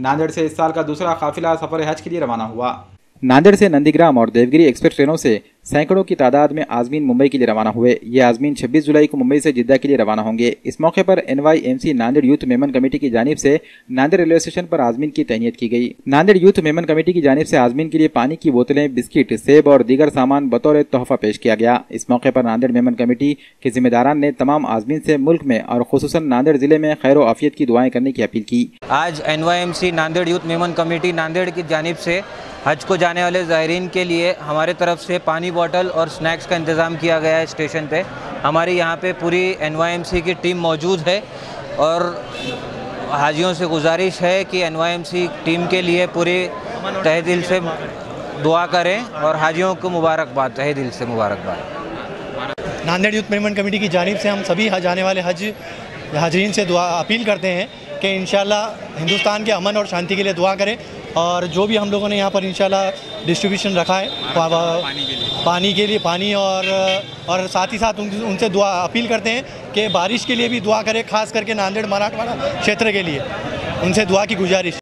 नांदेड़ से इस साल का दूसरा काफिला सफर हज के लिए रवाना हुआ। नांदेड़ से नंदीग्राम और देवगिरी एक्सप्रेस ट्रेनों से सैकड़ों की तादाद में आजमीन मुंबई के लिए रवाना हुए। ये आजमीन 26 जुलाई को मुंबई से जिद्दा के लिए रवाना होंगे। इस मौके पर NYMC Nanded youth Memon committee की जानिब से नांदेड़ रेलवे स्टेशन पर आजमीन की तैनीयत की गई। नांदेड़ यूथ मेमन कमेटी की जानिब से आजमीन के लिए पानी की बोतलें, बिस्किट, सेब और दीगर सामान बतौर तोहफा पेश किया गया। इस मौके पर नांदेड़ मेमन कमेटी के जिम्मेदारान ने तमाम आजमीन से मुल्क में और खुसूसन नांदेड़ जिले में खैर आफियत की दुआएं करने की अपील की। आज NYMC Nanded youth Memon committee Nanded की जानिब से हज को जाने वाले ज़ायरीन के लिए हमारे तरफ से पानी बोतल और स्नैक्स का इंतज़ाम किया गया है। स्टेशन पे हमारी यहाँ पे पूरी NYMC की टीम मौजूद है और हाजियों से गुजारिश है कि NYMC टीम के लिए पूरे तहे दिल से दुआ करें और हाजियों को मुबारकबाद, तहे दिल से मुबारकबाद। नांदेड़ यूथ मेमन कमेटी की जानिब से हम सभी जाने वाले हाजरीन से दुआ अपील करते हैं कि इंशाल्लाह हिंदुस्तान के अमन और शांति के लिए दुआ करें और जो भी हम लोगों ने यहाँ पर इंशाल्लाह डिस्ट्रीब्यूशन रखा है पानी के लिए पानी और साथ ही साथ उनसे दुआ अपील करते हैं कि बारिश के लिए भी दुआ करें, खास करके नांदेड़ मराठवाड़ा क्षेत्र के लिए उनसे दुआ की गुजारिश।